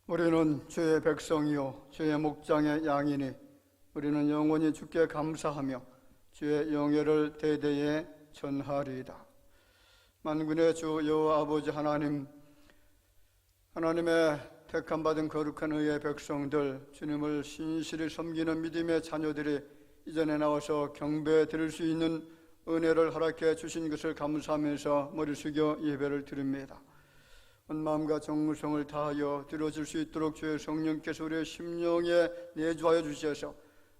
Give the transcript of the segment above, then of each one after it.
우리는 주의 백성이요 주의 목장의 양이니 우리는 영원히 주께 감사하며 주의 영예를 대대에 전하리이다. 만군의 주 여호와 아버지 하나님, 하나님의 택함받은 거룩한 의의 백성들, 주님을 신실히 섬기는 믿음의 자녀들이 이전에 나와서 경배 드릴 수 있는 은혜를 허락해 주신 것을 감사하면서 머리 숙여 예배를 드립니다. 온 마음과 정성을 다하여 드려질 수 있도록 주의 성령께서 우리의 심령에 내주하여 주셔서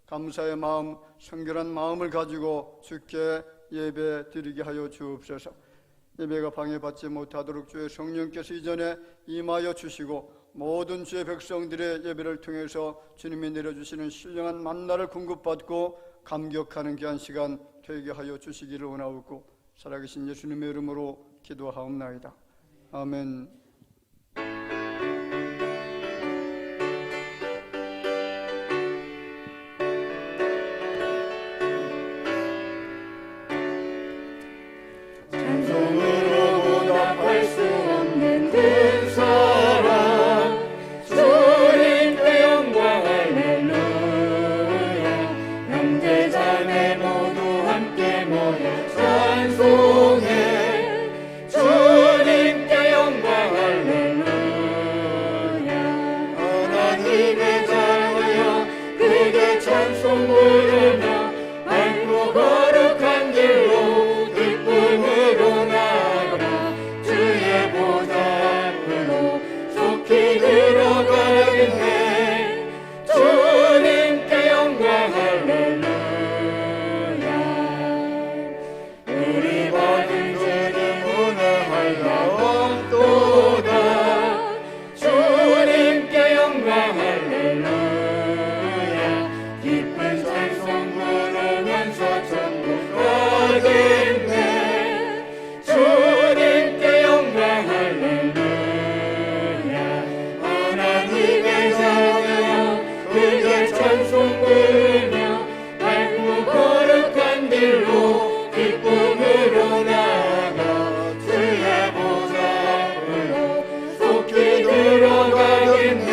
감사의 마음, 성결한 마음을 가지고 주께 예배 드리게 하여 주옵소서. 예배가 방해받지 못하도록 주의 성령께서 이전에 임하여 주시고 모든 주의 백성들의 예배를 통해서 주님이 내려주시는 신령한 만나를 공급받고 감격하는 귀한 시간 되게 하여 주시기를 원하옵고 살아계신 예수님의 이름으로 기도하옵나이다. 아멘. 찬송으로 보답할 수 없는 그 사랑, 주님께 영광 할렐루야. 형제 자매 모두 함께 모여 찬송해, 주님께 영광 할렐루야. 하나님의 자녀여 그에게 찬송 부르며 밝고 거룩한 길로 기쁨으로 나아가 주의 보좌 앞으로 속히 들어가겠네. 주님께 영광 할렐루야. 우리 받은 주님 운행하여옵도다. 주님께 영광 할렐루야. 기쁜 찬송 부르면서 천국 가겠네. 주님께 영광 할렐루야. 하나님의 자녀여 그에게 찬송 부르며 밝고 거룩한 길로 기쁨으로 나아가 주의 보좌 앞으로 속히 들어가겠네.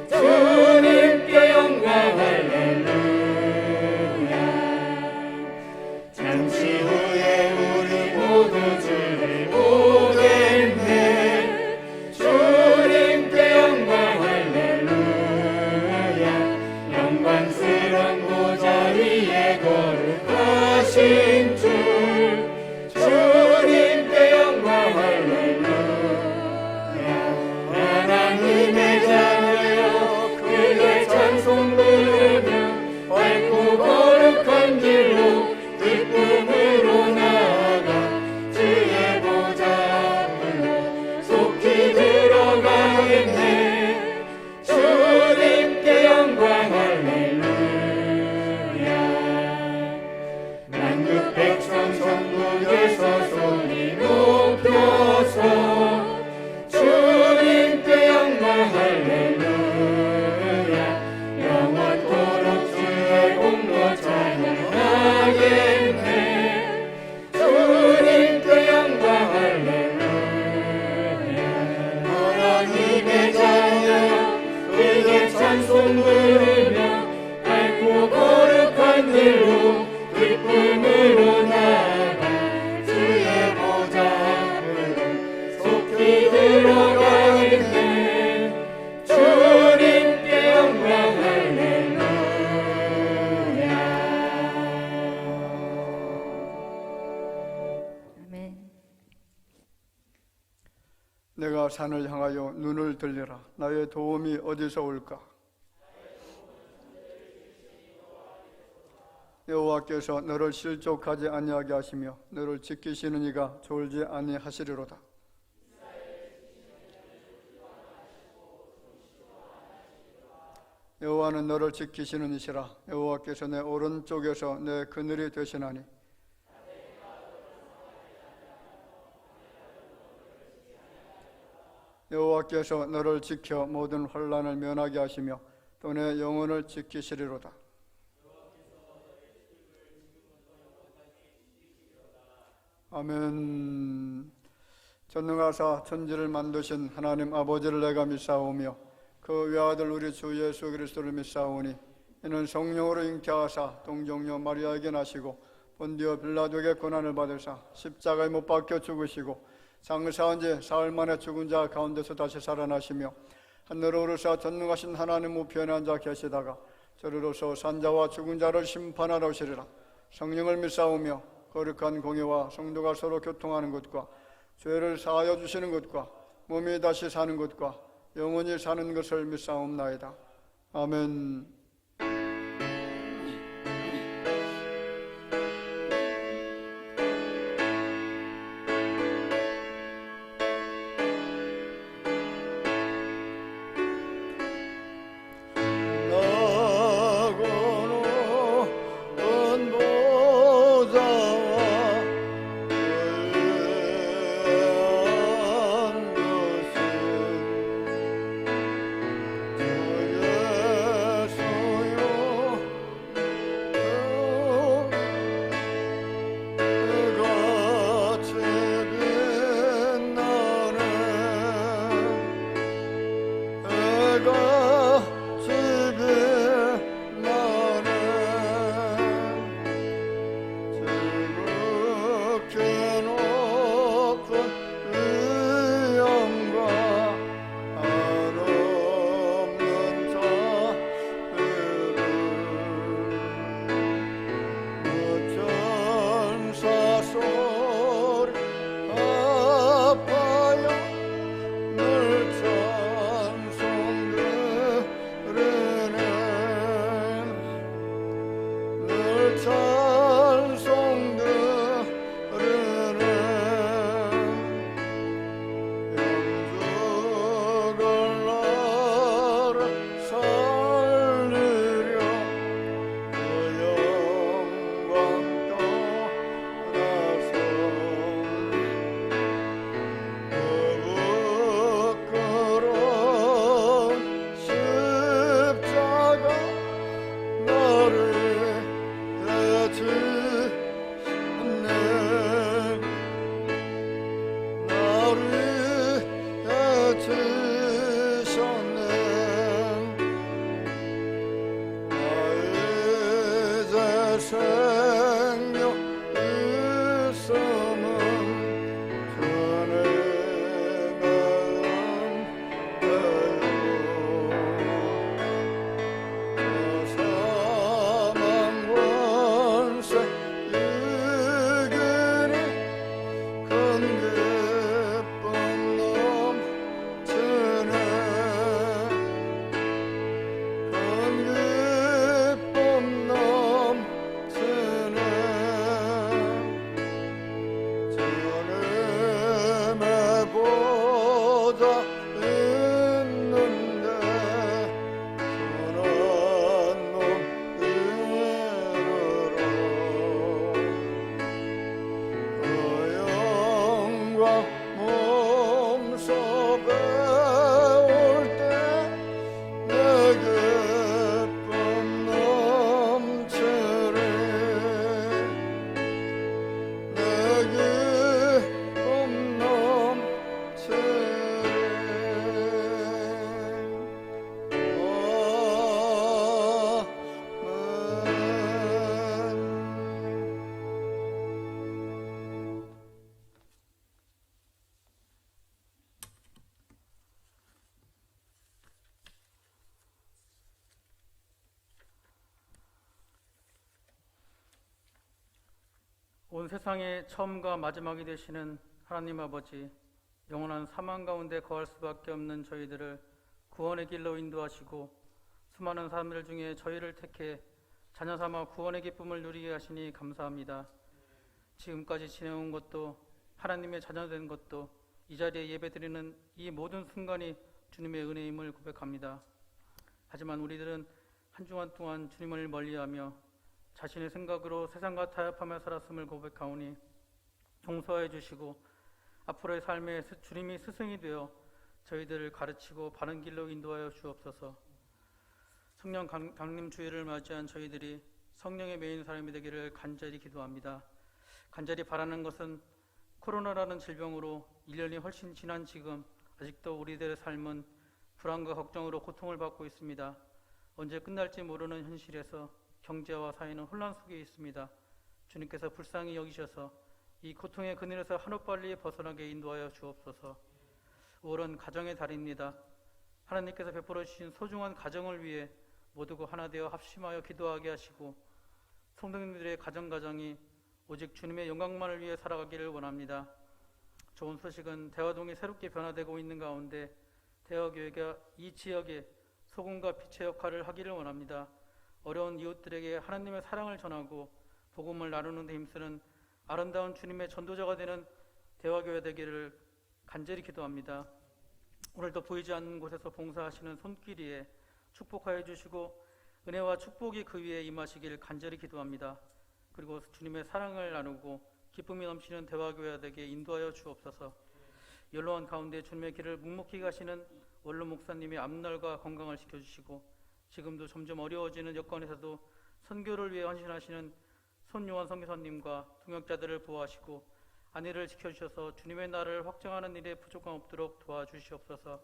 주님께 영광 할렐루야. 잠시 후에 우리 모두 주를 보겠네. 주님께 영광 할렐루야. 영광스러운 보좌 위에 거룩하신 주, 주님께 영광 할렐루야. 하나님의 자녀여 그에게 찬송 부르며 밝고 거룩한 길로 기쁨으로 나아가 주의 보좌 앞으로 속히 들어가겠네. 주님께 영광 할렐루야. 만국 백성 천국에서 소리 높여서 주님께 영광 할렐루야. 영원토록 주의 공로 찬양하겠네. 주님께 영광 할렐루야. 하나님의 자녀 그에게 찬송 부르며 밝고 거룩한 길로 기쁨으로 나아가 주의 보좌 앞으로 속히 들어가겠네. 주님께 영광 할렐루야. 아멘. 내가 산을 향하여 눈을 들리라. 나의 도움이 어디서 올까? 여호와께서 너를 실족하지 아니하게 하시며 너를 지키시는 이가 졸지 아니하시리로다. 여호와는 너를 지키시는 이시라. 여호와께서 내 오른쪽에서 내 그늘이 되시나니 여호와께서 너를 지켜 모든 환난을 면하게 하시며 또 내 영혼을 지키시리로다. 아멘. 전능하사 천지를 만드신 하나님 아버지를 내가 믿사오며 그 외아들 우리 주 예수 그리스도를 믿사오니 이는 성령으로 잉태하사 동정녀 마리아에게 나시고 본디오 빌라도에게 고난을 받으사 십자가에 못 박혀 죽으시고 장사한 지 사흘 만에 죽은 자 가운데서 다시 살아나시며 하늘로 오르사 전능하신 하나님 우편에 앉아 계시다가 저리로서 산자와 죽은 자를 심판하러 오시리라. 성령을 믿사오며 거룩한 공예와 성도가 서로 교통하는 것과 죄를 사하여 주시는 것과 몸이 다시 사는 것과 영원히 사는 것을 믿사옵나이다. 아멘. 온 세상의 처음과 마지막이 되시는 하나님 아버지, 영원한 사망 가운데 거할 수밖에 없는 저희들을 구원의 길로 인도하시고 수많은 사람들 중에 저희를 택해 자녀 삼아 구원의 기쁨을 누리게 하시니 감사합니다. 지금까지 지내온 것도 하나님의 자녀된 것도 이 자리에 예배드리는 이 모든 순간이 주님의 은혜임을 고백합니다. 하지만 우리들은 한 주간 동안 주님을 멀리하며 자신의 생각으로 세상과 타협하며 살았음을 고백하오니 용서해 주시고 앞으로의 삶에 주님이 스승이 되어 저희들을 가르치고 바른 길로 인도하여 주옵소서. 성령 강림 주일을 맞이한 저희들이 성령의 메인 사람이 되기를 간절히 기도합니다. 간절히 바라는 것은 코로나라는 질병으로 1년이 훨씬 지난 지금 아직도 우리들의 삶은 불안과 걱정으로 고통을 받고 있습니다. 언제 끝날지 모르는 현실에서 경제와 사회는 혼란 속에 있습니다. 주님께서 불쌍히 여기셔서 이 고통의 그늘에서 하루빨리 벗어나게 인도하여 주옵소서. 5월은 가정의 달입니다. 하나님께서 베풀어 주신 소중한 가정을 위해 모두가 하나 되어 합심하여 기도하게 하시고 성도님들의 가정이 오직 주님의 영광만을 위해 살아가기를 원합니다. 좋은 소식은 대화동이 새롭게 변화되고 있는 가운데 대화교회가 이 지역에 소금과 빛의 역할을 하기를 원합니다. 어려운 이웃들에게 하나님의 사랑을 전하고 복음을 나누는 데 힘쓰는 아름다운 주님의 전도자가 되는 대화교회 되기를 간절히 기도합니다. 오늘도 보이지 않는 곳에서 봉사하시는 손길이에 축복하여 주시고 은혜와 축복이 그 위에 임하시길 간절히 기도합니다. 그리고 주님의 사랑을 나누고 기쁨이 넘치는 대화교회 되게 인도하여 주옵소서. 연로한 가운데 주님의 길을 묵묵히 가시는 원로 목사님의 앞날과 건강을 지켜주시고 지금도 점점 어려워지는 여건에서도 선교를 위해 헌신하시는 손요한 선교사님과 동역자들을 보호하시고 안위를 지켜주셔서 주님의 나라를 확장하는 일에 부족함 없도록 도와주시옵소서.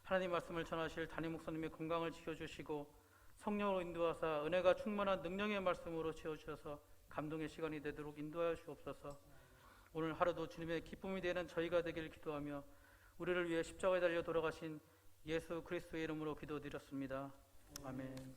하나님 말씀을 전하실 담임 목사님의 건강을 지켜주시고 성령으로 인도하사 은혜가 충만한 능력의 말씀으로 채워주셔서 감동의 시간이 되도록 인도하여 주옵소서. 오늘 하루도 주님의 기쁨이 되는 저희가 되기를 기도하며 우리를 위해 십자가에 달려 돌아가신 예수 그리스도의 이름으로 기도드렸습니다. 아멘.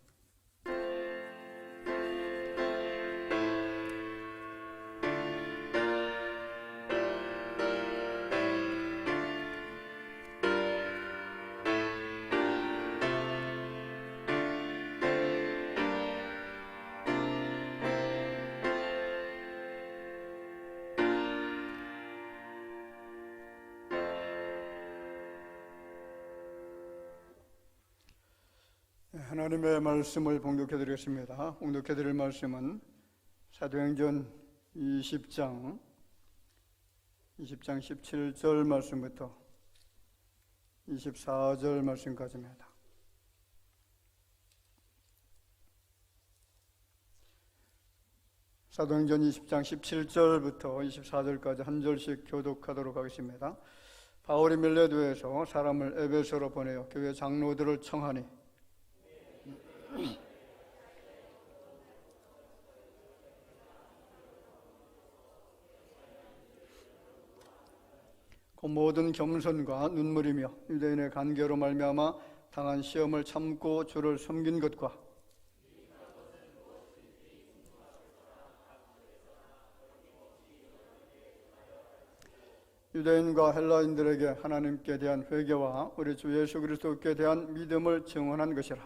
하나님의 말씀을 봉독해 드리겠습니다. 봉독해 드릴 말씀은 사도행전 20장 17절 말씀부터 24절 말씀까지입니다. 사도행전 20장 17절부터 24절까지 한 절씩 교독하도록 하겠습니다. 바울이 밀레도에서 사람을 에베소로 보내어 교회 장로들을 청하니 그 모든 겸손과 눈물이며 유대인의 간계로 말미암아 당한 시험을 참고 주를 섬긴 것과 유대인과 헬라인들에게 하나님께 대한 회개와 우리 주 예수 그리스도께 대한 믿음을 증언한 것이라.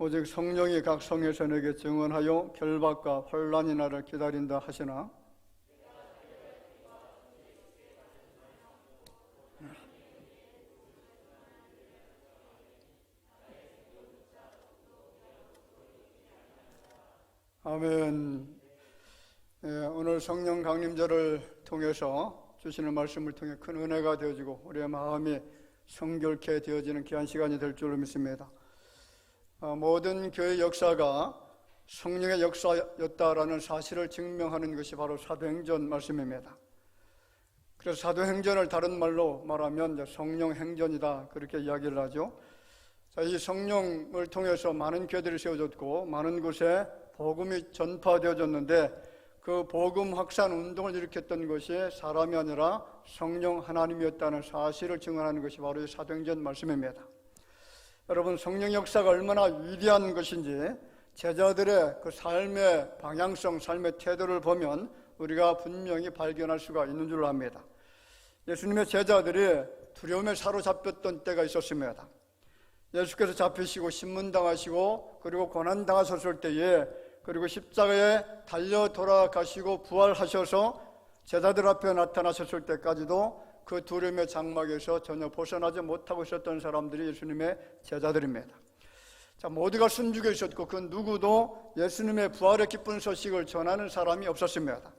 오직 성령이 각 성에서 내게 증언하여 결박과 혼란이 나를 기다린다 하시나 아멘. 오늘 성령 강림절을 통해서 주시는 말씀을 통해 큰 은혜가 되어지고 우리의 마음이 성결케 되어지는 귀한 시간이 될 줄로 믿습니다. 모든 교회 역사가 성령의 역사였다라는 사실을 증명하는 것이 바로 사도행전 말씀입니다. 그래서 사도행전을 다른 말로 말하면 성령행전이다 그렇게 이야기를 하죠. 자, 이 성령을 통해서 많은 교회들이 세워졌고 많은 곳에 복음이 전파되어졌는데 그 복음 확산 운동을 일으켰던 것이 사람이 아니라 성령 하나님이었다는 사실을 증언하는 것이 바로 이 사도행전 말씀입니다. 여러분, 성령 역사가 얼마나 위대한 것인지 제자들의 그 삶의 방향성, 삶의 태도를 보면 우리가 분명히 발견할 수가 있는 줄 압니다. 예수님의 제자들이 두려움에 사로잡혔던 때가 있었습니다. 예수께서 잡히시고 신문당하시고 그리고 고난당하셨을 때에 그리고 십자가에 달려 돌아가시고 부활하셔서 제자들 앞에 나타나셨을 때까지도 그 두려움의 장막에서 전혀 벗어나지 못하고 있었던 사람들이 예수님의 제자들입니다. 자, 모두가 숨죽여 있었고 그 누구도 예수님의 부활의 기쁜 소식을 전하는 사람이 없었습니다.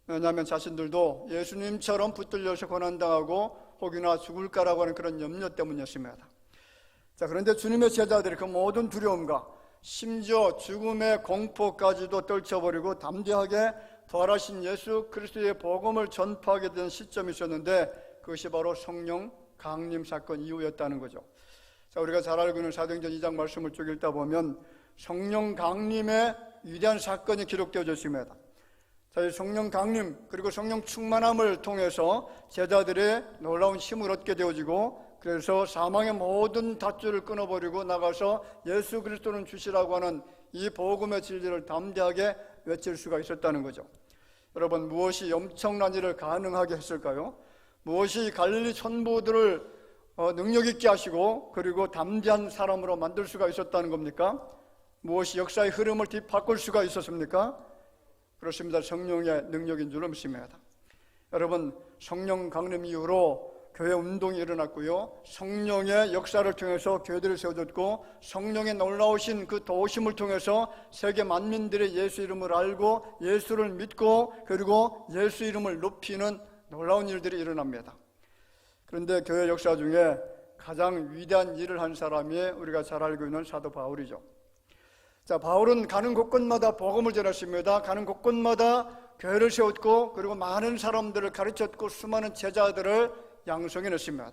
왜냐하면 자신들도 예수님처럼 붙들려서 고난당하고 혹여나 죽을까라고 하는 그런 염려 때문이었습니다. 자, 그런데 주님의 제자들이 그 모든 두려움과 심지어 죽음의 공포까지도 떨쳐버리고 담대하게 부활하신 예수 그리스도의 복음을 전파하게 된 시점이 있었는데 그것이 바로 성령 강림 사건 이후였다는 거죠. 자, 우리가 잘 알고 있는 사도행전 2장 말씀을 쭉 읽다 보면 성령 강림의 위대한 사건이 기록되어져 있습니다. 자, 이 성령 강림 그리고 성령 충만함을 통해서 제자들의 놀라운 힘을 얻게 되어지고, 그래서 사망의 모든 닷줄을 끊어버리고 나가서 예수 그리스도는 주시라고 하는 이 복음의 진리를 담대하게 외칠 수가 있었다는 거죠. 여러분, 무엇이 엄청난 일을 가능하게 했을까요? 무엇이 갈릴리 천부들을 능력 있게 하시고 그리고 담대한 사람으로 만들 수가 있었다는 겁니까? 무엇이 역사의 흐름을 뒤바꿀 수가 있었습니까? 그렇습니다. 성령의 능력인 줄 믿습니다. 여러분, 성령 강림 이후로 교회 운동이 일어났고요, 성령의 역사를 통해서 교회들이 세워졌고, 성령의 놀라우신 그 도우심을 통해서 세계 만민들의 예수 이름을 알고 예수를 믿고 그리고 예수 이름을 높이는 놀라운 일들이 일어납니다. 그런데 교회 역사 중에 가장 위대한 일을 한 사람이 우리가 잘 알고 있는 사도 바울이죠. 자, 바울은 가는 곳곳마다 복음을 전했습니다. 가는 곳곳마다 교회를 세웠고 그리고 많은 사람들을 가르쳤고 수많은 제자들을 양성해냈습니다.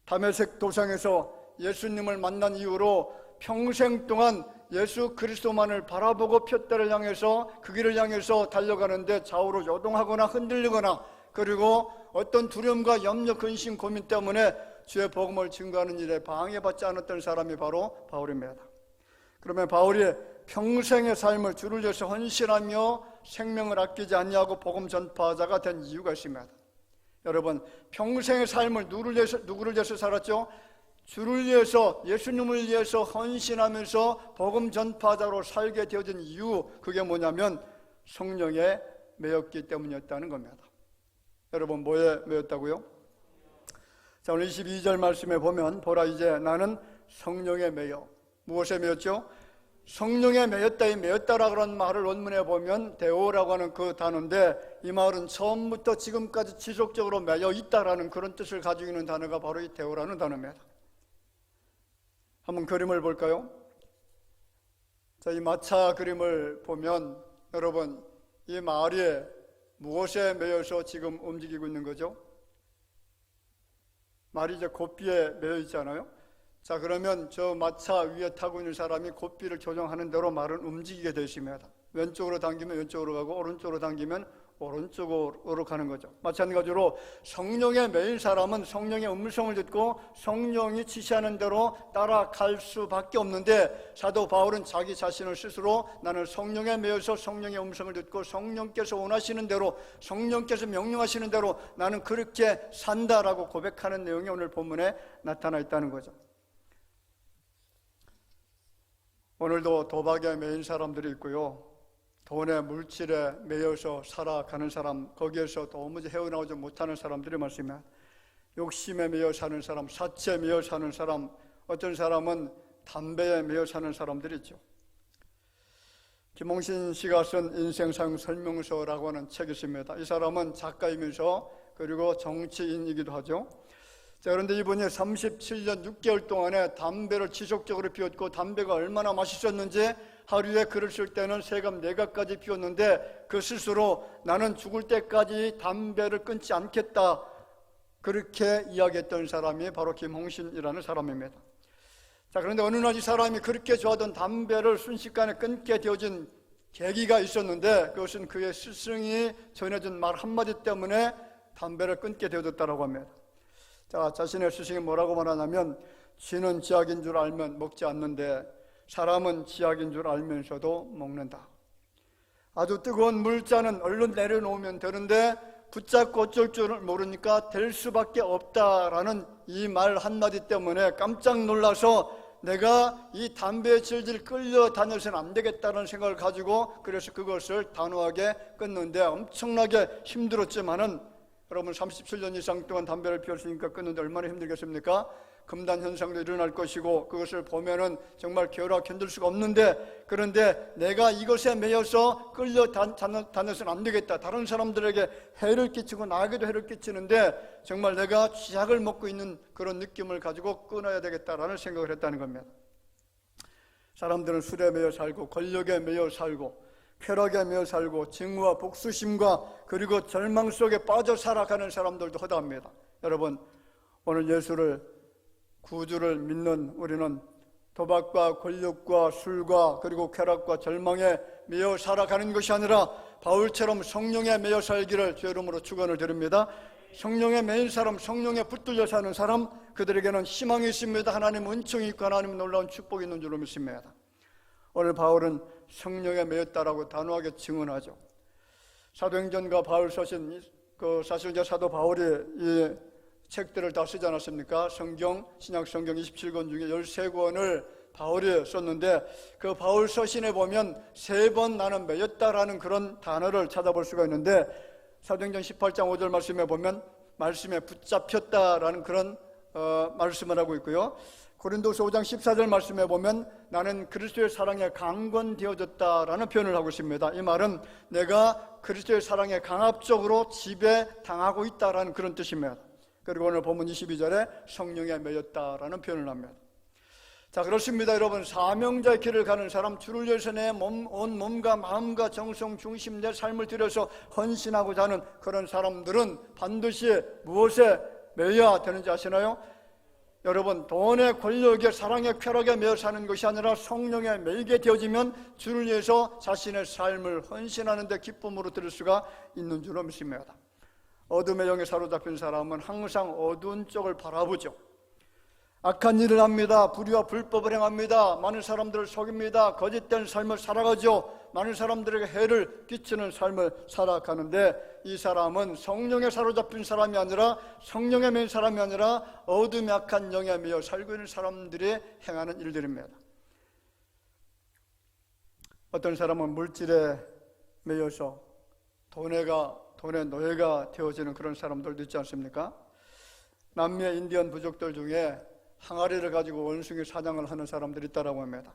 다메섹 도상에서 예수님을 만난 이후로 평생 동안 예수 그리스도만을 바라보고 푯대를 향해서 그 길을 향해서 달려가는데 좌우로 요동하거나 흔들리거나 그리고 어떤 두려움과 염려, 근심, 고민 때문에 주의 복음을 증거하는 일에 방해받지 않았던 사람이 바로 바울입니다. 그러면 바울이 평생의 삶을 주를 위해서 헌신하며 생명을 아끼지 아니하고 복음 전파자가 된 이유가 있습니다. 여러분, 평생의 삶을 누구를 위해서 살았죠? 주를 위해서, 예수님을 위해서 헌신하면서 복음 전파자로 살게 되어진 이유, 그게 뭐냐면 성령에 매였기 때문이었다는 겁니다. 여러분, 뭐에 매였다고요? 자, 오늘 22절 말씀에 보면 보라 이제 나는 성령에 매여. 무엇에 매였죠? 성령에 매였다. 이 매였다라고 하는 말을 원문에 보면 데오라고 하는 그 단어인데, 이 말은 처음부터 지금까지 지속적으로 매여 있다라는 그런 뜻을 가지고 있는 단어가 바로 이 데오라는 단어입니다. 한번 그림을 볼까요? 자, 이 마차 그림을 보면 여러분, 이 말이 무엇에 매여서 지금 움직이고 있는 거죠? 말이 이제 고삐에 매여 있잖아요. 자, 그러면 저 마차 위에 타고 있는 사람이 고삐를 조정하는 대로 말은 움직이게 되어 있습니다. 왼쪽으로 당기면 왼쪽으로 가고 오른쪽으로 당기면 오른쪽으로 가는 거죠. 마찬가지로 성령에 매인 사람은 성령의 음성을 듣고 성령이 지시하는 대로 따라갈 수밖에 없는데, 사도 바울은 자기 자신을 스스로 나는 성령에 매여서 성령의 음성을 듣고 성령께서 원하시는 대로, 성령께서 명령하시는 대로 나는 그렇게 산다라고 고백하는 내용이 오늘 본문에 나타나 있다는 거죠. 오늘도 도박에 매인 사람들이 있고요, 돈에 물질에 매여서 살아가는 사람, 거기에서 도무지 헤어나오지 못하는 사람들이 많습니다. 욕심에 매여 사는 사람, 사치에 매여 사는 사람, 어떤 사람은 담배에 매여 사는 사람들이 있죠. 김홍신 씨가 쓴 인생사용 설명서라고 하는 책이 있습니다. 이 사람은 작가이면서 그리고 정치인이기도 하죠. 자, 그런데 이분이 37년 6개월 동안에 담배를 지속적으로 피웠고, 담배가 얼마나 맛있었는지 하루에 글을 쓸 때는 세갑 4갑까지 피웠는데 그 스스로 나는 죽을 때까지 담배를 끊지 않겠다, 그렇게 이야기했던 사람이 바로 김홍신이라는 사람입니다. 자, 그런데 어느 날 이 사람이 그렇게 좋아하던 담배를 순식간에 끊게 되어진 계기가 있었는데, 그것은 그의 스승이 전해준 말 한마디 때문에 담배를 끊게 되어졌다고 합니다. 자, 자신의 스승이 뭐라고 말하냐면, 쥐는 쥐약인 줄 알면 먹지 않는데 사람은 쥐약인 줄 알면서도 먹는다. 아주 뜨거운 물잔은 얼른 내려놓으면 되는데 붙잡고 어쩔 줄 모르니까 될 수밖에 없다라는 이 말 한마디 때문에 깜짝 놀라서 내가 이 담배의 질질 끌려다녀서는 안 되겠다는 생각을 가지고, 그래서 그것을 단호하게 끊는데 엄청나게 힘들었지만은, 여러분 37년 이상 동안 담배를 피웠으니까 끊는데 얼마나 힘들겠습니까? 금단 현상도 일어날 것이고 그것을 보면은 정말 겨울아 견딜 수가 없는데, 그런데 내가 이것에 매여서 끌려다녀서는 안 되겠다, 다른 사람들에게 해를 끼치고 나에게도 해를 끼치는데 정말 내가 쥐약을 먹고 있는 그런 느낌을 가지고 끊어야 되겠다라는 생각을 했다는 겁니다. 사람들은 술에 매여 살고 권력에 매여 살고 쾌락에 매여 살고 증오와 복수심과 그리고 절망 속에 빠져 살아가는 사람들도 허다합니다. 여러분, 오늘 예수를 구주를 믿는 우리는 도박과 권력과 술과 그리고 쾌락과 절망에 매여 살아가는 것이 아니라 바울처럼 성령에 매여 살기를 주의 이름으로 축원을 드립니다. 성령에 매인 사람, 성령에 붙들려 사는 사람, 그들에게는 희망이 있습니다. 하나님 은총이 있고 하나님 놀라운 축복이 있는 줄로 믿습니다. 오늘 바울은 성령에 매였다라고 단호하게 증언하죠. 사도행전과 바울 서신, 사실 이제 사도 바울이 이 책들을 다 쓰지 않았습니까? 신약 성경 27권 중에 13권을 바울이 썼는데 그 바울 서신에 보면 3번 나는 매였다라는 그런 단어를 찾아볼 수가 있는데 사도행전 18장 5절 말씀에 보면 말씀에 붙잡혔다라는 그런 말씀을 하고 있고요. 고린도서 5장 14절 말씀에 보면 나는 그리스도의 사랑에 강건되어졌다라는 표현을 하고 있습니다. 이 말은 내가 그리스도의 사랑에 강압적으로 지배당하고 있다라는 그런 뜻입니다. 그리고 오늘 본문 22절에 성령에 매였다라는 표현을 합니다. 자, 그렇습니다. 여러분, 사명자의 길을 가는 사람, 주를 위해서 내 온 몸과 마음과 정성, 중심, 내 삶을 들여서 헌신하고자 하는 그런 사람들은 반드시 무엇에 매여야 되는지 아시나요? 여러분, 돈의 권력에 사랑의 쾌락에 매여 사는 것이 아니라 성령에 매이게 되어지면 주를 위해서 자신의 삶을 헌신하는 데 기쁨으로 들을 수가 있는 줄로 믿습니다. 어둠의 영에 사로잡힌 사람은 항상 어두운 쪽을 바라보죠. 악한 일을 합니다. 불의와 불법을 행합니다. 많은 사람들을 속입니다. 거짓된 삶을 살아가죠. 많은 사람들에게 해를 끼치는 삶을 살아가는데 이 사람은 성령에 사로잡힌 사람이 아니라 성령에 매인 사람이 아니라 어둠의 악한 영에 매여 살고 있는 사람들이 행하는 일들입니다. 어떤 사람은 물질에 매여서 돈의 노예가 되어지는 그런 사람들도 있지 않습니까? 남미의 인디언 부족들 중에 항아리를 가지고 원숭이 사냥을 하는 사람들이 있다고 합니다.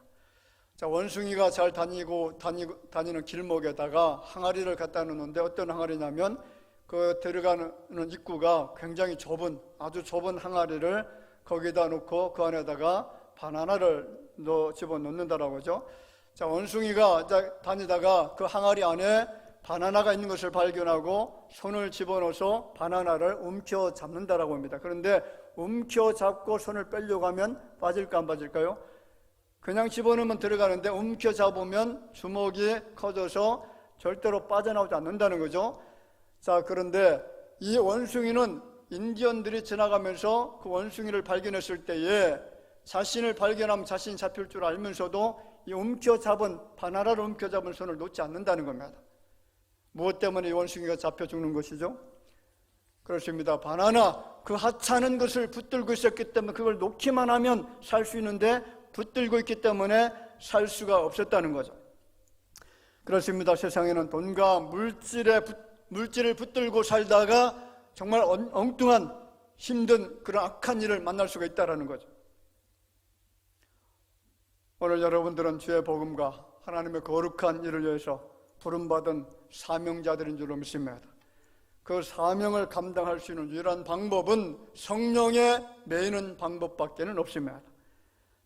자, 원숭이가 잘 다니는 길목에다가 항아리를 갖다 놓는데 어떤 항아리냐면 그 들어가는 입구가 굉장히 아주 좁은 항아리를 거기다 놓고 그 안에다가 바나나를 집어넣는다라고 하죠. 자, 원숭이가 다니다가 그 항아리 안에 바나나가 있는 것을 발견하고 손을 집어넣어서 바나나를 움켜잡는다라고 합니다. 그런데 움켜잡고 손을 빼려고 하면 빠질까 안 빠질까요? 그냥 집어넣으면 들어가는데 움켜잡으면 주먹이 커져서 절대로 빠져나오지 않는다는 거죠. 자, 그런데 이 원숭이는 인디언들이 지나가면서 그 원숭이를 발견했을 때에 자신을 발견하면 자신이 잡힐 줄 알면서도 이 바나나를 움켜잡은 손을 놓지 않는다는 겁니다. 무엇 때문에 이 원숭이가 잡혀 죽는 것이죠? 그렇습니다. 바나나, 그 하찮은 것을 붙들고 있었기 때문에 그걸 놓기만 하면 살 수 있는데 붙들고 있기 때문에 살 수가 없었다는 거죠. 그렇습니다. 세상에는 돈과 물질을 붙들고 살다가 정말 엉뚱한 힘든 그런 악한 일을 만날 수가 있다는 거죠. 오늘 여러분들은 주의 복음과 하나님의 거룩한 일을 위해서 부름받은 사명자들인 줄로 믿습니다. 그 사명을 감당할 수 있는 유일한 방법은 성령에 매이는 방법밖에는 없습니다.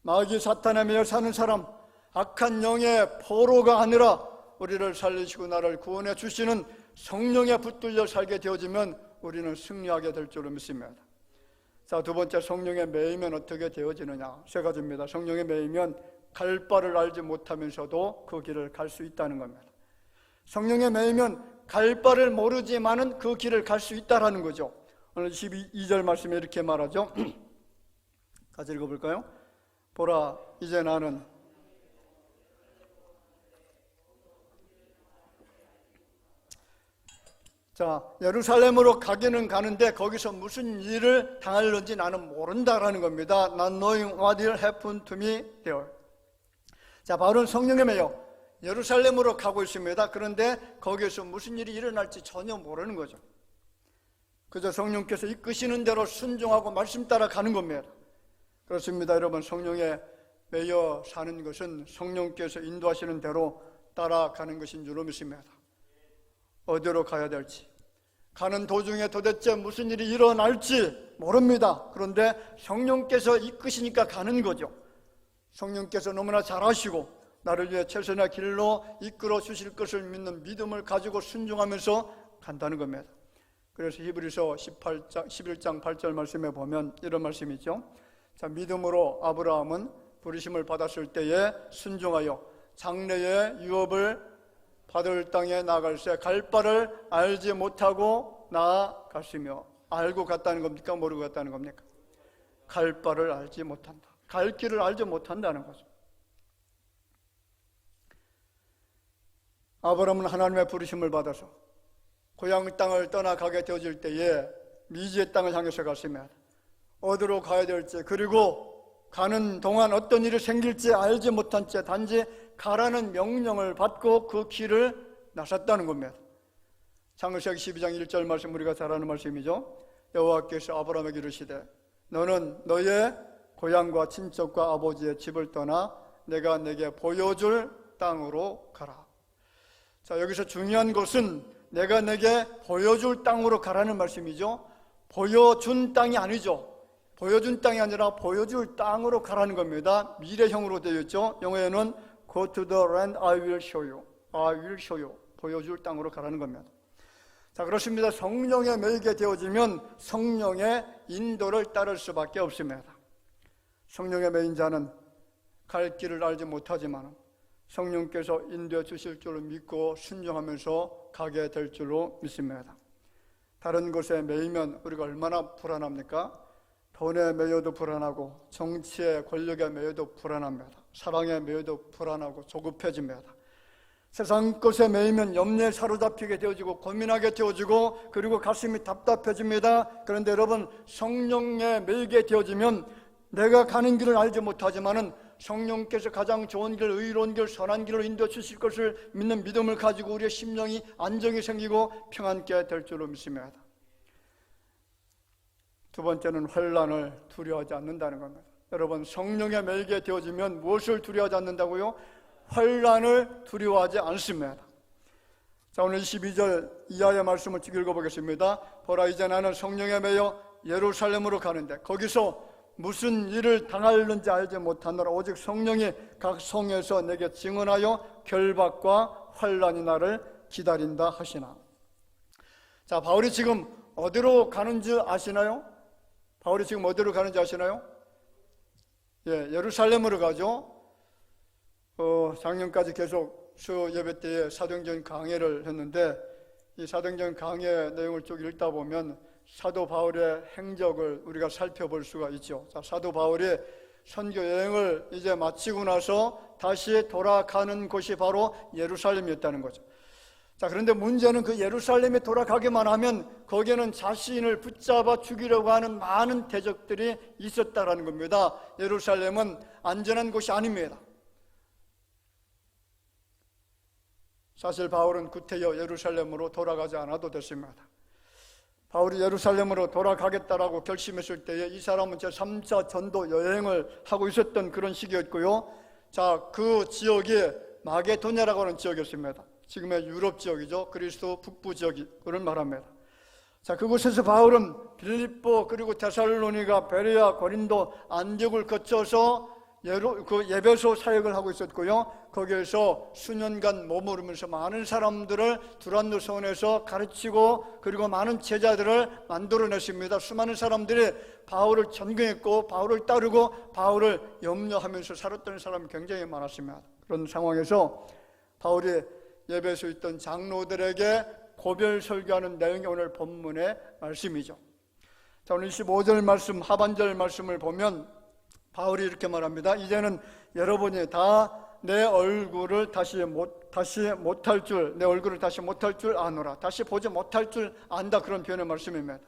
마귀 사탄에 매여 사는 사람, 악한 영의 포로가 아니라 우리를 살리시고 나를 구원해 주시는 성령에 붙들려 살게 되어지면 우리는 승리하게 될 줄로 믿습니다. 자, 두 번째, 성령에 매이면 어떻게 되어지느냐? 3가지입니다. 성령에 매이면 갈 바를 알지 못하면서도 그 길을 갈 수 있다는 겁니다. 성령에 매이면 갈 바를 모르지만은 그 길을 갈 수 있다라는 거죠. 오늘 12절 말씀에 이렇게 말하죠. 같이 읽어볼까요? 보라, 이제 나는 예루살렘으로 가기는 가는데 거기서 무슨 일을 당할는지 나는 모른다라는 겁니다. Not knowing what will happen to me there. 자, 바울은 성령에 매여 예루살렘으로 가고 있습니다. 그런데 거기에서 무슨 일이 일어날지 전혀 모르는 거죠. 그저 성령께서 이끄시는 대로 순종하고 말씀 따라 가는 겁니다. 그렇습니다. 여러분, 성령에 매여 사는 것은 성령께서 인도하시는 대로 따라가는 것인 줄로 믿습니다. 어디로 가야 될지, 가는 도중에 도대체 무슨 일이 일어날지 모릅니다. 그런데 성령께서 이끄시니까 가는 거죠. 성령께서 너무나 잘하시고 나를 위해 최선의 길로 이끌어 주실 것을 믿는 믿음을 가지고 순종하면서 간다는 겁니다. 그래서 히브리서 11장 8절 말씀에 보면 이런 말씀이죠. 자, 믿음으로 아브라함은 부르심을 받았을 때에 순종하여 장래의 유업을 받을 땅에 나아갈새 갈 바를 알지 못하고 나아갔으며, 알고 갔다는 겁니까? 모르고 갔다는 겁니까? 갈 바를 알지 못한다. 갈 길을 알지 못한다는 거죠. 아브라함은 하나님의 부르심을 받아서 고향 땅을 떠나가게 되어질 때에 미지의 땅을 향해서 갔으며 어디로 가야 될지, 그리고 가는 동안 어떤 일이 생길지 알지 못한 채 단지 가라는 명령을 받고 그 길을 나섰다는 겁니다. 창세기 12장 1절 말씀, 우리가 잘 아는 말씀이죠. 여호와께서 아브라함에게 이르시되 너는 너의 고향과 친척과 아버지의 집을 떠나 내가 내게 보여줄 땅으로 가라. 자, 여기서 중요한 것은 내가 내게 보여줄 땅으로 가라는 말씀이죠. 보여준 땅이 아니죠. 보여준 땅이 아니라 보여줄 땅으로 가라는 겁니다. 미래형으로 되어 있죠. 영어에는 Go to the land I will show you. I will show you. 보여줄 땅으로 가라는 겁니다. 자, 그렇습니다. 성령에 매이게 되어지면 성령의 인도를 따를 수밖에 없습니다. 성령에 매인 자는 갈 길을 알지 못하지만 성령께서 인도해 주실 줄을 믿고 순종하면서 가게 될 줄로 믿습니다. 다른 것에 매이면 우리가 얼마나 불안합니까? 돈에 매여도 불안하고, 정치의 권력에 매여도 불안합니다. 사랑에 매여도 불안하고 조급해집니다. 세상 것에 매이면 염려에 사로잡히게 되어지고 고민하게 되어지고, 그리고 가슴이 답답해집니다. 그런데 여러분, 성령에 매이게 되어지면 내가 가는 길을 알지 못하지만은 성령께서 가장 좋은 길, 의로운 길, 선한 길로 인도해 주실 것을 믿는 믿음을 가지고 우리의 심령이 안정이 생기고 평안케 될 줄로 믿습니다. 두 번째는 환난을 두려워하지 않는다는 겁니다. 여러분, 성령에 매이게 되어지면 무엇을 두려워하지 않는다고요? 환난을 두려워하지 않습니다. 자, 오늘 22절 이하의 말씀을 쭉 읽어보겠습니다. 보라, 이제 나는 성령에 매여 예루살렘으로 가는데 거기서 무슨 일을 당하는지 알지 못하노라. 오직 성령이 각 성에서 내게 증언하여 결박과 환난이 나를 기다린다 하시나. 자, 바울이 지금 어디로 가는지 아시나요? 바울이 지금 어디로 가는지 아시나요? 예, 예루살렘으로 가죠. 작년까지 계속 수 예배 때에 사도행전 강해를 했는데, 이 사도행전 강해 내용을 쭉 읽다 보면 사도 바울의 행적을 우리가 살펴볼 수가 있죠. 자, 사도 바울이 선교 여행을 이제 마치고 나서 다시 돌아가는 곳이 바로 예루살렘이었다는 거죠. 자, 그런데 문제는 그 예루살렘에 돌아가기만 하면 거기에는 자신을 붙잡아 죽이려고 하는 많은 대적들이 있었다라는 겁니다. 예루살렘은 안전한 곳이 아닙니다. 사실 바울은 구태여 예루살렘으로 돌아가지 않아도 됐습니다. 바울이 예루살렘으로 돌아가겠다라고 결심했을 때에 이 사람은 제3차 전도 여행을 하고 있었던 그런 시기였고요. 자, 그 지역이 마게도냐라고 하는 지역이었습니다. 지금의 유럽 지역이죠. 그리스도 북부 지역이 그걸 말합니다. 자, 그곳에서 바울은 빌립보, 그리고 데살로니가, 베레아, 고린도, 안디옥을 거쳐서 예배소 사역을 하고 있었고요. 거기에서 수년간 머무르면서 많은 사람들을 두란노 성원에서 가르치고, 그리고 많은 제자들을 만들어냈습니다. 수많은 사람들이 바울을 존경했고 바울을 따르고 바울을 염려하면서 살았던 사람이 굉장히 많았습니다. 그런 상황에서 바울이 예배소에 있던 장로들에게 고별 설교하는 내용이 오늘 본문의 말씀이죠. 자, 오늘 15절 말씀, 하반절 말씀을 보면 바울이 이렇게 말합니다. 이제는 여러분이 다 내 얼굴을 다시 못할 줄, 내 얼굴을 다시 못할 줄 아노라. 다시 보지 못할 줄 안다, 그런 표현의 말씀입니다.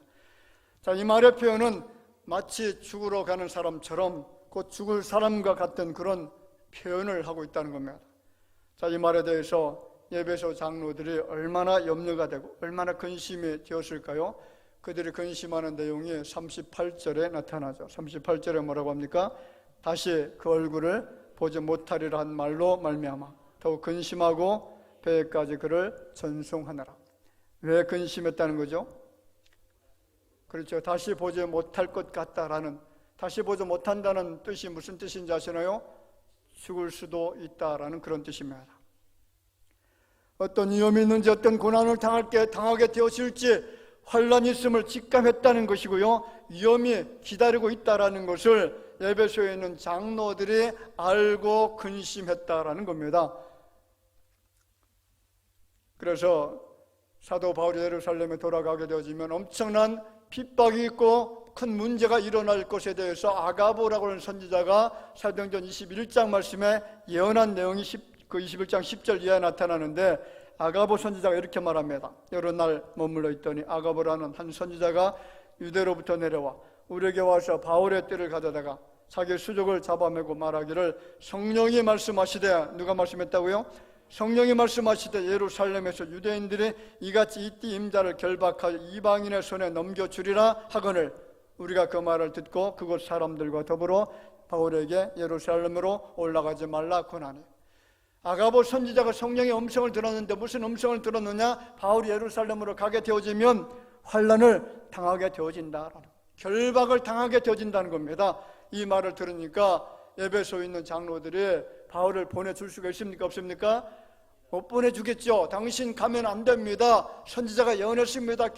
자, 이 말의 표현은 마치 죽으러 가는 사람처럼 곧 죽을 사람과 같은 그런 표현을 하고 있다는 겁니다. 자, 이 말에 대해서 예배소 장로들이 얼마나 염려가 되고 얼마나 근심이 되었을까요? 그들이 근심하는 내용이 38절에 나타나죠. 38절에 뭐라고 합니까? 다시 그 얼굴을 보지 못하리라 한 말로 말미암아 더욱 근심하고 배에까지 그를 전송하느라. 왜 근심했다는 거죠? 그렇죠. 다시 보지 못할 것 같다라는, 다시 보지 못한다는 뜻이 무슨 뜻인지 아시나요? 죽을 수도 있다라는 그런 뜻입니다. 어떤 위험이 있는지 어떤 고난을 당하게 되어질지 환란이 있음을 직감했다는 것이고요, 위험이 기다리고 있다라는 것을 에베소에 있는 장로들이 알고 근심했다라는 겁니다. 그래서 사도 바울이 예루살렘에 돌아가게 되어지면 엄청난 핍박이 있고 큰 문제가 일어날 것에 대해서 아가보라고 하는 선지자가 사도행전 21장 말씀에 예언한 내용이 그 21장 10절 이하에 나타나는데, 아가보 선지자가 이렇게 말합니다. 여러 날 머물러 있더니 아가보라는 한 선지자가 유대로부터 내려와 우리에게 와서 바울의 띠를 가져다가 자기 수족을 잡아매고 말하기를, 성령이 말씀하시되, 누가 말씀했다고요? 성령이 말씀하시되 예루살렘에서 유대인들이 이같이 이 띠 임자를 결박하여 이방인의 손에 넘겨주리라 하거늘, 우리가 그 말을 듣고 그곳 사람들과 더불어 바울에게 예루살렘으로 올라가지 말라 권하니. 아가보 선지자가 성령의 음성을 들었는데 무슨 음성을 들었느냐? 바울이 예루살렘으로 가게 되어지면 환란을 당하게 되어진다, 결박을 당하게 되어진다는 겁니다. 이 말을 들으니까 에베소에 있는 장로들이 바울을 보내줄 수가 있습니까? 없습니까? 못 보내주겠죠. 당신 가면 안 됩니다. 선지자가 예언했습니다.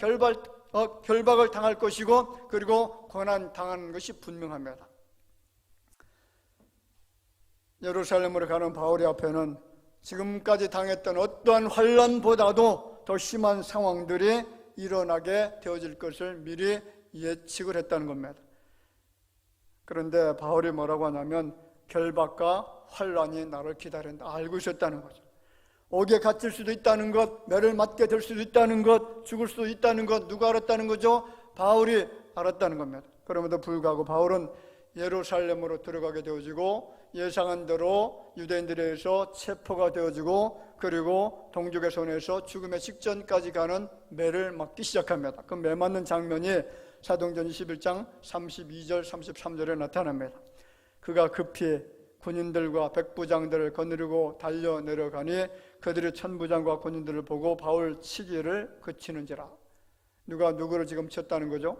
결박을 당할 것이고 그리고 고난 당하는 것이 분명합니다. 예루살렘으로 가는 바울의 앞에는 지금까지 당했던 어떠한 환란보다도 더 심한 상황들이 일어나게 되어질 것을 미리 예측을 했다는 겁니다. 그런데 바울이 뭐라고 하냐면 결박과 환란이 나를 기다린다, 알고 있었다는 거죠. 옥에 갇힐 수도 있다는 것, 매를 맞게 될 수도 있다는 것, 죽을 수도 있다는 것, 누가 알았다는 거죠? 바울이 알았다는 겁니다. 그럼에도 불구하고 바울은 예루살렘으로 들어가게 되어지고 예상한 대로 유대인들에 의해서 체포가 되어지고 그리고 동족의 손에서 죽음의 직전까지 가는 매를 맞기 시작합니다. 그 매 맞는 장면이 사도행전 21장 32절 33절에 나타납니다. 그가 급히 군인들과 백부장들을 거느리고 달려 내려가니 그들이 천부장과 군인들을 보고 바울 치기를 그치는지라. 누가 누구를 지금 쳤다는 거죠?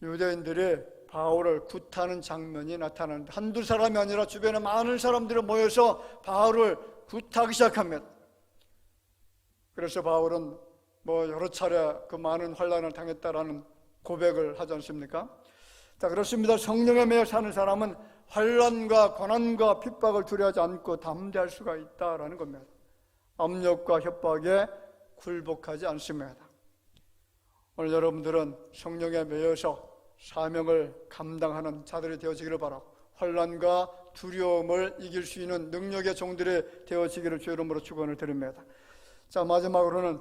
유대인들이 바울을 굿하는 장면이 나타나는데 한두 사람이 아니라 주변에 많은 사람들이 모여서 바울을 굿하기 시작합니다. 그래서 바울은 여러 차례 그 많은 환난을 당했다라는 고백을 하지 않습니까? 자, 그렇습니다. 성령에 매여 사는 사람은 환난과 고난과 핍박을 두려워하지 않고 담대할 수가 있다라는 겁니다. 압력과 협박에 굴복하지 않습니다. 오늘 여러분들은 성령에 매여서 사명을 감당하는 자들이 되어지기를 바라고 환난과 두려움을 이길 수 있는 능력의 종들이 되어지기를 주의 이름으로 축원을 드립니다. 자, 마지막으로는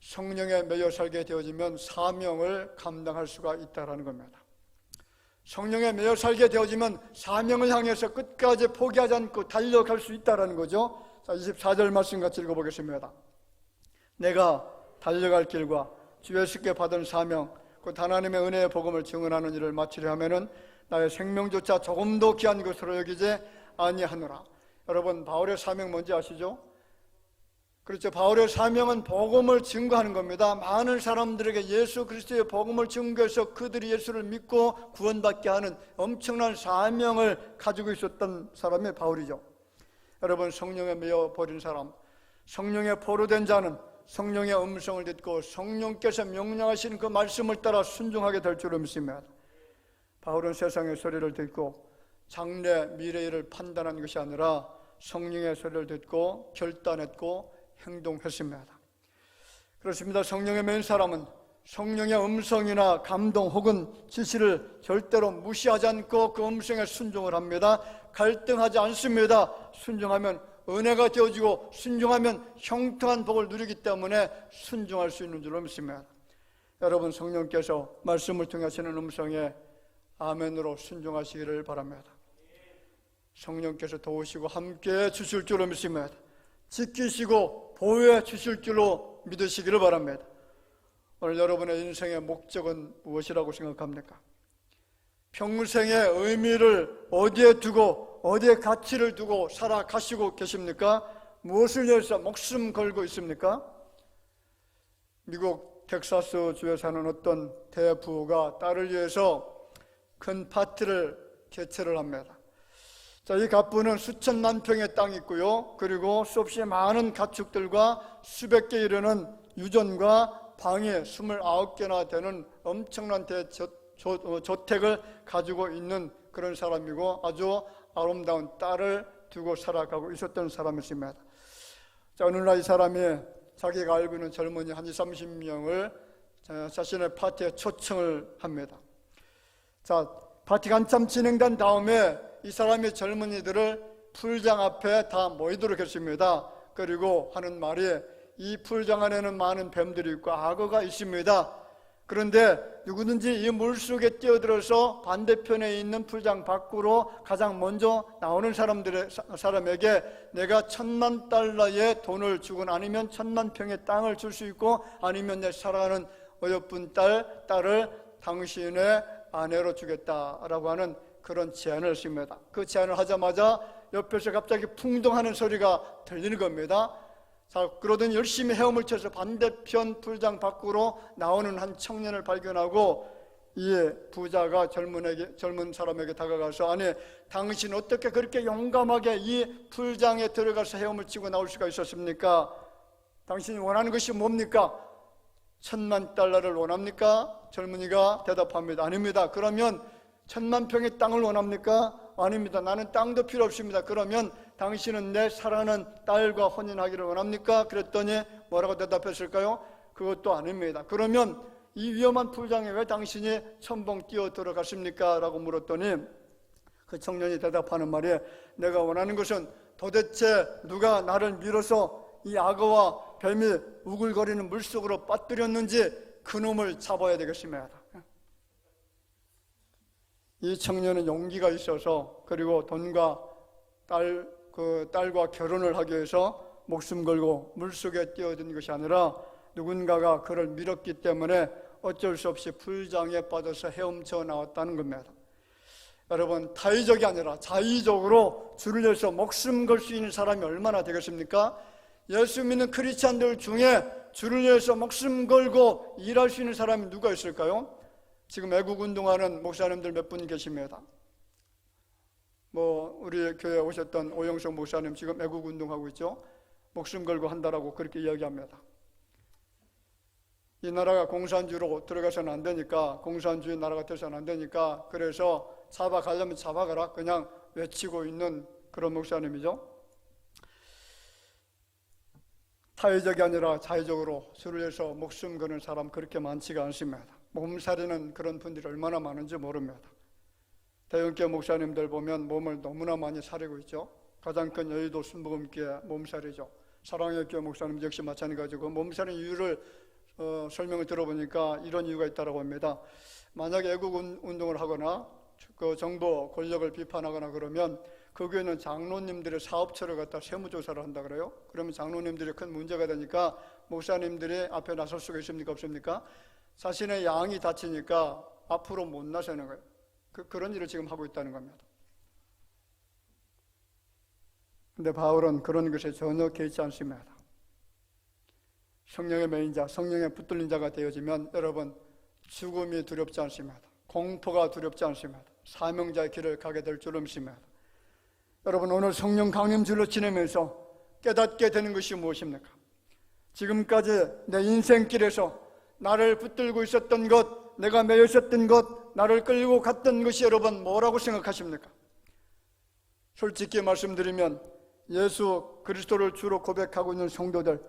성령에 매여 살게 되어지면 사명을 감당할 수가 있다는 겁니다. 성령에 매여 살게 되어지면 사명을 향해서 끝까지 포기하지 않고 달려갈 수 있다는 거죠. 자, 24절 말씀 같이 읽어보겠습니다. 내가 달려갈 길과 주 예수께 받은 사명 곧 하나님의 은혜의 복음을 증언하는 일을 마치려 하면은 나의 생명조차 조금도 귀한 것으로 여기지 아니하노라. 여러분, 바울의 사명 뭔지 아시죠? 그렇죠. 바울의 사명은 복음을 증거하는 겁니다. 많은 사람들에게 예수 그리스도의 복음을 증거해서 그들이 예수를 믿고 구원받게 하는 엄청난 사명을 가지고 있었던 사람이 바울이죠. 여러분, 성령에 매여 버린 사람, 성령에 포로된 자는 성령의 음성을 듣고 성령께서 명령하시는 그 말씀을 따라 순종하게 될 줄을 믿습니다. 바울은 세상의 소리를 듣고 장래 미래를 판단한 것이 아니라 성령의 소리를 듣고 결단했고 행동했습니다. 그렇습니다. 성령에 매인 사람은 성령의 음성이나 감동 혹은 지시를 절대로 무시하지 않고 그 음성에 순종을 합니다. 갈등하지 않습니다. 순종하면 은혜가 되어지고 순종하면 형통한 복을 누리기 때문에 순종할 수 있는 줄로 믿습니다. 여러분, 성령께서 말씀을 통해 하시는 음성에 아멘으로 순종하시기를 바랍니다. 성령께서 도우시고 함께해 주실 줄로 믿습니다. 지키시고 보호해 주실 줄로 믿으시기를 바랍니다. 오늘 여러분의 인생의 목적은 무엇이라고 생각합니까? 평생의 의미를 어디에 두고 어디에 가치를 두고 살아가시고 계십니까? 무엇을 위해서 목숨 걸고 있습니까? 미국 텍사스 주에 사는 어떤 대부가 딸을 위해서 큰 파티를 개최를 합니다. 자, 이 갑부는 수천만 평의 땅이 있고요. 그리고 수없이 많은 가축들과 수백 개 이르는 유전과 방이 29개나 되는 엄청난 저택을 가지고 있는 그런 사람이고 아주 아름다운 딸을 두고 살아가고 있었던 사람이었습니다. 자, 어느 날 이 사람이 자기가 알고 있는 젊은이 한 20, 30명을 자신의 파티에 초청을 합니다. 자, 파티가 한참 진행된 다음에 이 사람이 젊은이들을 풀장 앞에 다 모이도록 했습니다. 그리고 하는 말이 이 풀장 안에는 많은 뱀들이 있고 악어가 있습니다. 그런데 누구든지 이 물속에 뛰어들어서 반대편에 있는 풀장 밖으로 가장 먼저 나오는 사람에게 내가 $10,000,000의 돈을 주거나 아니면 10,000,000 평의 땅을 줄 수 있고 아니면 내 사랑하는 어여쁜 딸을 당신의 아내로 주겠다라고 하는 그런 제안을 했습니다. 그 제안을 하자마자 옆에서 갑자기 풍덩하는 소리가 들리는 겁니다. 자, 그러더니 열심히 헤엄을 쳐서 반대편 풀장 밖으로 나오는 한 청년을 발견하고 이 부자가 젊은 사람에게 다가가서 아니, 당신 어떻게 그렇게 용감하게 이 풀장에 들어가서 헤엄을 치고 나올 수가 있었습니까? 당신이 원하는 것이 뭡니까? $10,000,000를 원합니까? 젊은이가 대답합니다. 아닙니다. 그러면 10,000,000 평의 땅을 원합니까? 아닙니다. 나는 땅도 필요 없습니다. 그러면 당신은 내 사랑하는 딸과 혼인하기를 원합니까? 그랬더니 뭐라고 대답했을까요? 그것도 아닙니다. 그러면 이 위험한 풀장에 왜 당신이 첨벙 뛰어 들어갔습니까? 라고 물었더니 그 청년이 대답하는 말이 내가 원하는 것은 도대체 누가 나를 밀어서 이 악어와 뱀이 우글거리는 물속으로 빠뜨렸는지 그놈을 잡아야 되겠습니다. 이 청년은 용기가 있어서 그리고 돈과 딸과 결혼을 하기 위해서 목숨 걸고 물속에 뛰어든 것이 아니라 누군가가 그를 밀었기 때문에 어쩔 수 없이 풀장에 빠져서 헤엄쳐 나왔다는 겁니다. 여러분, 타의적이 아니라 자의적으로 주를 위해서 목숨 걸 수 있는 사람이 얼마나 되겠습니까? 예수 믿는 크리스찬들 중에 주를 위해서 목숨 걸고 일할 수 있는 사람이 누가 있을까요? 지금 애국 운동하는 목사님들 몇 분 계십니다. 우리 교회에 오셨던 오영석 목사님 지금 애국 운동하고 있죠. 목숨 걸고 한다라고 그렇게 이야기합니다. 이 나라가 공산주의로 들어가서는 안 되니까, 공산주의 나라가 돼서는 안 되니까, 그래서 잡아가려면 잡아가라 그냥 외치고 있는 그런 목사님이죠. 타의적이 아니라 자의적으로 주를 위해서 목숨 거는 사람 그렇게 많지가 않습니다. 몸살이는 그런 분들이 얼마나 많은지 모릅니다. 대형교회 목사님들 보면 몸을 너무나 많이 사리고 있죠. 가장 큰 여의도 순복음교회 몸살이죠. 사랑의 교회 목사님 역시 마찬가지고 몸살의 이유를 설명을 들어보니까 이런 이유가 있다고 합니다. 만약에 애국 운동을 하거나 그 정부 권력을 비판하거나 그러면 그 교회는 장로님들의 사업처를 갖다 세무조사를 한다 그래요. 그러면 장로님들이 큰 문제가 되니까 목사님들이 앞에 나설 수가 있습니까? 없습니까? 자신의 양이 다치니까 앞으로 못 나서는 거예요. 그런 일을 지금 하고 있다는 겁니다. 근데 바울은 그런 것에 전혀 개의치 않습니다. 성령의 매인자, 성령의 붙들린 자가 되어지면 여러분 죽음이 두렵지 않습니다. 공포가 두렵지 않습니다. 사명자의 길을 가게 될 줄 믿습니다. 여러분, 오늘 성령 강림주일로 지내면서 깨닫게 되는 것이 무엇입니까? 지금까지 내 인생길에서 나를 붙들고 있었던 것, 내가 매여 있었던 것, 나를 끌고 갔던 것이 여러분 뭐라고 생각하십니까? 솔직히 말씀드리면 예수 그리스도를 주로 고백하고 있는 성도들,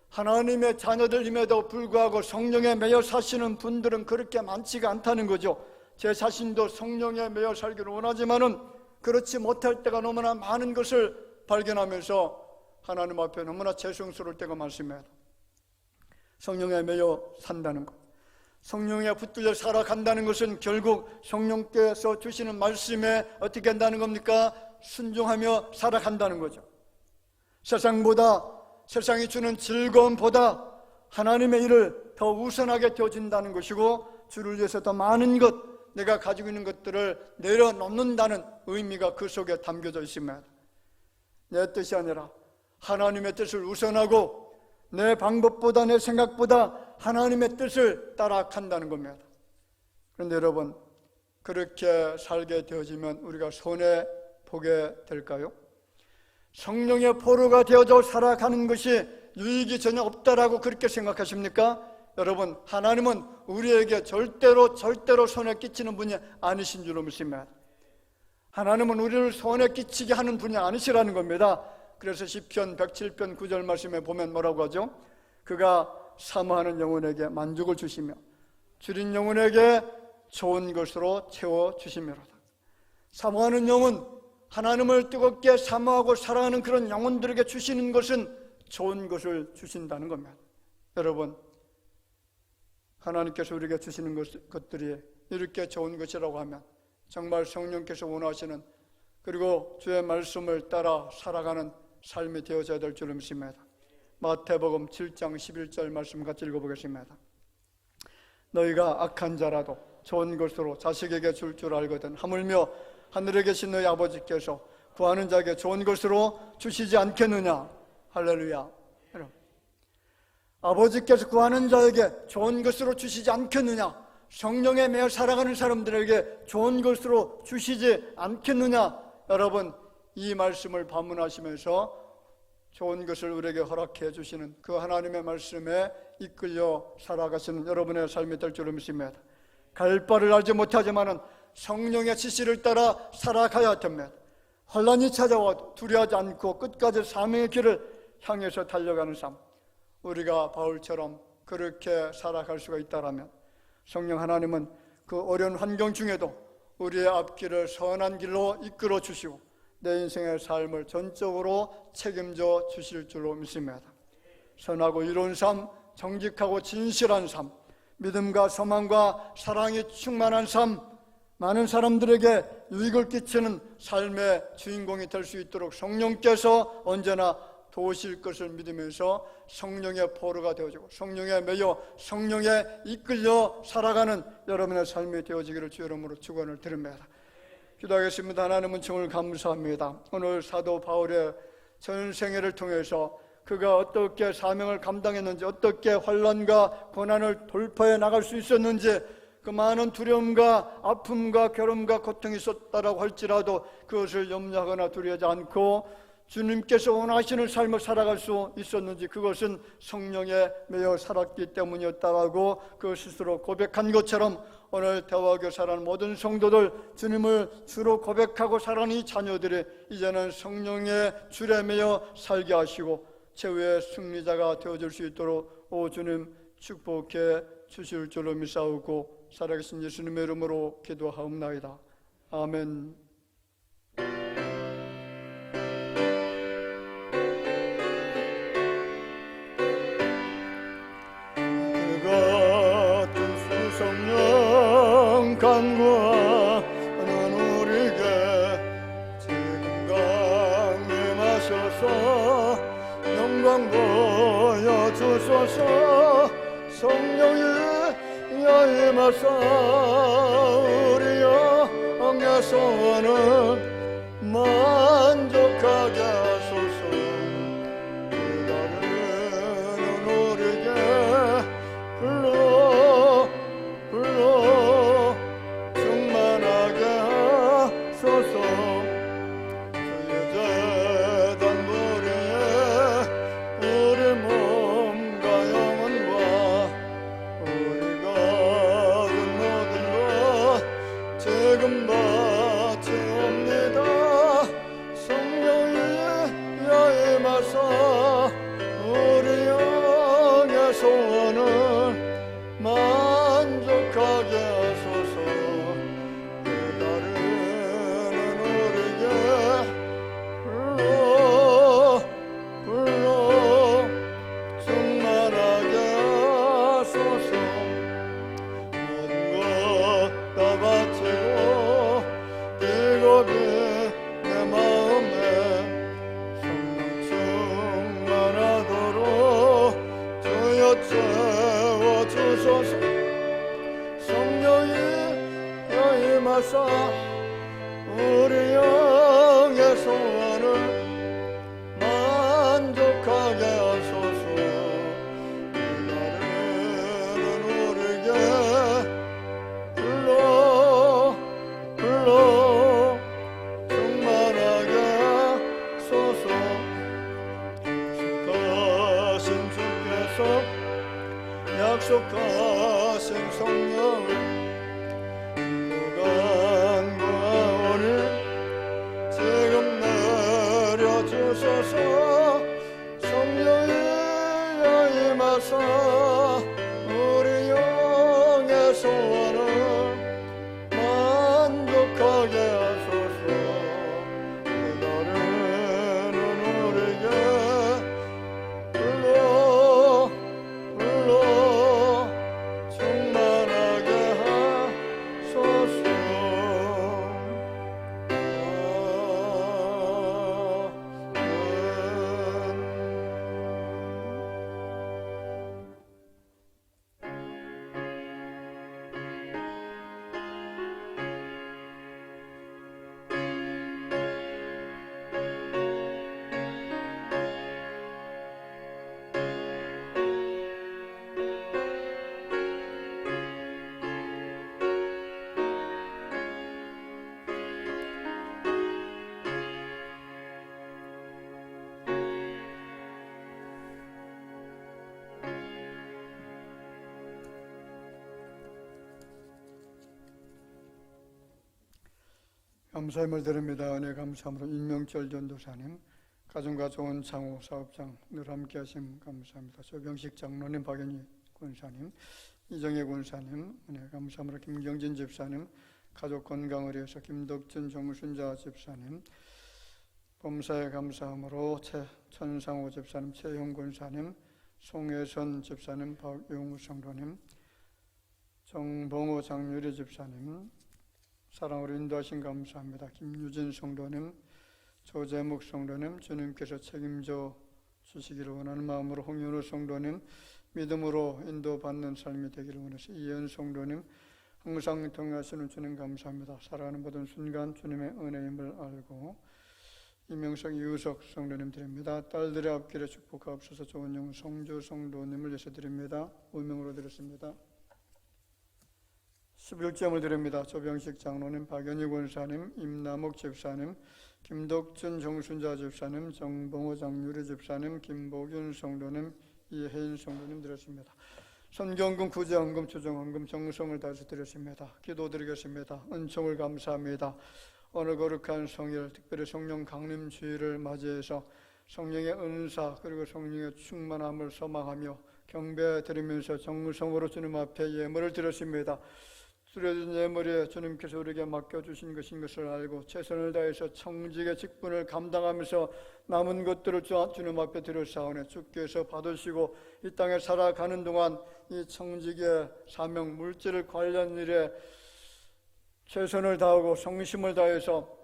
하나님의 자녀들임에도 불구하고 성령에 매여 사시는 분들은 그렇게 많지가 않다는 거죠. 제 자신도 성령에 매여 살기를 원하지만은 그렇지 못할 때가 너무나 많은 것을 발견하면서 하나님 앞에 너무나 죄송스러울 때가 많습니다. 성령에 매여 산다는 것, 성령에 붙들려 살아간다는 것은 결국 성령께서 주시는 말씀에 어떻게 한다는 겁니까? 순종하며 살아간다는 거죠. 세상이 주는 즐거움보다 하나님의 일을 더 우선하게 되어진다는 것이고, 주를 위해서 더 많은 것, 내가 가지고 있는 것들을 내려놓는다는 의미가 그 속에 담겨져 있습니다. 내 뜻이 아니라 하나님의 뜻을 우선하고 내 방법보다 내 생각보다 하나님의 뜻을 따라간다는 겁니다. 그런데 여러분, 그렇게 살게 되어지면 우리가 보게 될까요? 성령의 포로가 되어져 살아가는 것이 유익이 전혀 없다라고 그렇게 생각하십니까? 여러분, 하나님은 우리에게 절대로 손해 끼치는 분이 아니신 줄로 믿습니다. 하나님은 우리를 손해 끼치게 하는 분이 아니시라는 겁니다. 그래서 시편 107편 9절 말씀에 보면 뭐라고 하죠? 그가 사모하는 영혼에게 만족을 주시며 줄인 영혼에게 좋은 것으로 채워주시미로다. 사모하는 영혼, 하나님을 뜨겁게 사모하고 사랑하는 그런 영혼들에게 주시는 것은 좋은 것을 주신다는 겁니다. 여러분, 하나님께서 우리에게 주시는 것들이 이렇게 좋은 것이라고 하면 정말 성령께서 원하시는, 그리고 주의 말씀을 따라 살아가는 삶이 되어져야 될 줄을 믿습니다. 마태복음 7장 11절 말씀 같이 읽어보겠습니다. 너희가 악한 자라도 좋은 것으로 자식에게 줄 줄 알거든 하물며 하늘에 계신 너희 아버지께서 구하는 자에게 좋은 것으로 주시지 않겠느냐. 할렐루야. 아버지께서 구하는 자에게 좋은 것으로 주시지 않겠느냐. 성령에 매여 살아가는 사람들에게 좋은 것으로 주시지 않겠느냐. 여러분, 이 말씀을 반문하시면서 좋은 것을 우리에게 허락해 주시는 그 하나님의 말씀에 이끌려 살아가시는 여러분의 삶이 될 줄을 믿습니다. 갈 바를 알지 못하지만은 성령의 지시를 따라 살아가야 됩니다. 혼란이 찾아와도 두려워하지 않고 끝까지 사명의 길을 향해서 달려가는 삶, 우리가 바울처럼 그렇게 살아갈 수가 있다라면 성령 하나님은 그 어려운 환경 중에도 우리의 앞길을 선한 길로 이끌어 주시고 내 인생의 삶을 전적으로 책임져 주실 줄로 믿습니다. 선하고 이로운 삶, 정직하고 진실한 삶, 믿음과 소망과 사랑이 충만한 삶, 많은 사람들에게 유익을 끼치는 삶의 주인공이 될 수 있도록 성령께서 언제나 도우실 것을 믿으면서 성령의 포로가 되어지고 성령에 매여 성령에 이끌려 살아가는 여러분의 삶이 되어지기를 주 이름으로 축원을 드립니다. 기도하겠습니다. 하나님 은총을 감사합니다. 오늘 사도 바울의 전생애를 통해서 그가 어떻게 사명을 감당했는지, 어떻게 환난과 고난을 돌파해 나갈 수 있었는지, 그 많은 두려움과 아픔과 괴로움과 고통이 있었다라고 할지라도 그것을 염려하거나 두려워하지 않고 주님께서 원하시는 삶을 살아갈 수 있었는지, 그것은 성령에 매여 살았기 때문이었다라고 그 스스로 고백한 것처럼 오늘 대화교 살아가는 모든 성도들, 주님을 주로 고백하고 살아가는 이 자녀들이 이제는 성령의 줄에 매여 살게 하시고 최후의 승리자가 되어줄 수 있도록 오 주님 축복해 주실 줄로 믿사오고 살아계신 예수님의 이름으로 기도하옵나이다. 아멘. 그 같은 수성령 간구하는 우리에게 지금 강림하셔서 영광 보여주소서. 성령이 임하사 우리 영의 소원을 만족하게 하소서. 그날은 우리에게 불러 충만하게 하소서. 주의 재단 무리에 우리 몸과 영혼과 우리가 얻은 모든 것 지금 바치옵니다. 성령이 임하사 우리 영의 소원을 만족하게 하소서. 그날은 우리에게 불러 충만하게 하소서. 모든 것 다 바치고 기겁이 내 마음에 성령 충만하도록 주여 채워주소서. 성령이 임하사 우리 영의 소원을 만족하게 하소서. 그날은 우리에게 불러 충만하게 하신 성령 무간구하오니 지금 내려주소서. 성령이여 임하사 우리 영의 소원을 만족하게 하소서. 기다리는 우리에게 불러 충만하게 하소서. 감사함을 드립니다. 은혜 감사함으로 임명철 전도사님, 가정과 좋은 창호 사업장 늘 함께 하심 감사합니다. 조병식 장로님, 박연희 권사님, 이정혜 권사님, 은혜 감사함으로 김경진 집사님, 가족 건강을 위해서 김덕진 정순자 집사님, 범사에 감사함으로 천상호 집사님, 최형 권사님, 송혜선 집사님, 박용우 성도님, 정봉호 장유리 집사님, 사랑으로 인도하신 감사합니다. 김유진 성도님, 조재묵 성도님, 주님께서 책임져 주시기를 원하는 마음으로 홍윤호 성도님, 믿음으로 인도받는 삶이 되기를 원해서 이현 성도님, 항상 동행하시는 주님 감사합니다. 살아가는 모든 순간 주님의 은혜임을 알고 이명석 이우석 성도님 드립니다. 딸들의 앞길에 축복하옵소서. 좋은 영 성주 성도님을 위해서 드립니다. 운명으로 드렸습니다. 11점을 드립니다. 조병식 장로님, 박연희 권사님, 임남욱 집사님, 김덕준 정순자 집사님, 정봉호 장유리 집사님, 김복윤 성도님, 이혜인 성도님 드렸습니다. 선경금, 구제헌금, 추정헌금, 정성을 다해서 드렸습니다. 기도드리겠습니다. 은총을 감사합니다. 오늘 거룩한 성일, 특별히 성령 강림 주일을 맞이해서 성령의 은사 그리고 성령의 충만함을 소망하며 경배드리면서 정성으로 주님 앞에 예물을 드렸습니다. 드려진 예물에 주님께서 우리에게 맡겨주신 것인 것을 알고 최선을 다해서 청직의 직분을 감당하면서 남은 것들을 주님 앞에 드렸사오니 주께서 받으시고 이 땅에 살아가는 동안 이 청직의 사명, 물질 관련 일에 최선을 다하고 성심을 다해서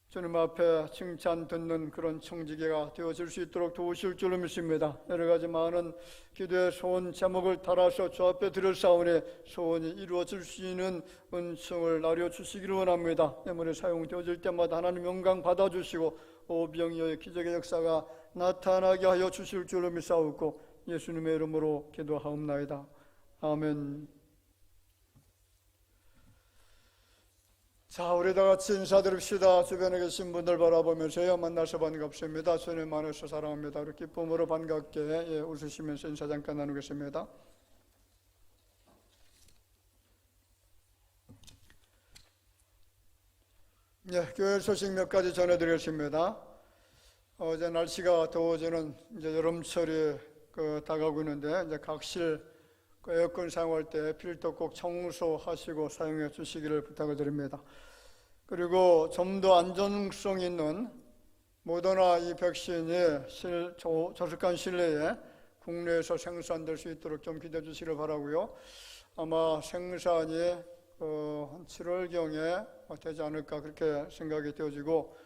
주님 앞에 칭찬 듣는 그런 청지기가 되어질 수 있도록 도우실 줄로 믿습니다. 여러 가지 많은 기도의 소원 제목을 따라서 주 앞에 드렸사오니 소원이 이루어질 수 있는 은총을 나려 주시기를 원합니다. 예물에 사용되어질 때마다 하나님 영광 받아주시고 오병이어의 기적의 역사가 나타나게 하여 주실 줄로 믿사옵고 예수님의 이름으로 기도하옵나이다. 아멘. 자, 우리 다 같이 인사드립시다. 주변에 계신 분들 바라보면서요. 만나서 반갑습니다. 주님 안에서 사랑합니다. 우리 기쁨으로 반갑게 웃으시면서 인사 잠깐 나누겠습니다. 교회 소식 몇 가지 전해드리겠습니다. 어제 날씨가 더워지는 이제 여름철이 다가오고 있는데 이제 각실 에어컨 사용할 때 필터 꼭 청소하시고 사용해 주시기를 부탁을 드립니다. 그리고 좀 더 안전성 있는 모더나 이 백신이 조속한 시일내에 국내에서 생산될 수 있도록 좀 기대해 주시기를 바라고요. 아마 생산이 한 7월경에 되지 않을까 그렇게 생각이 되어지고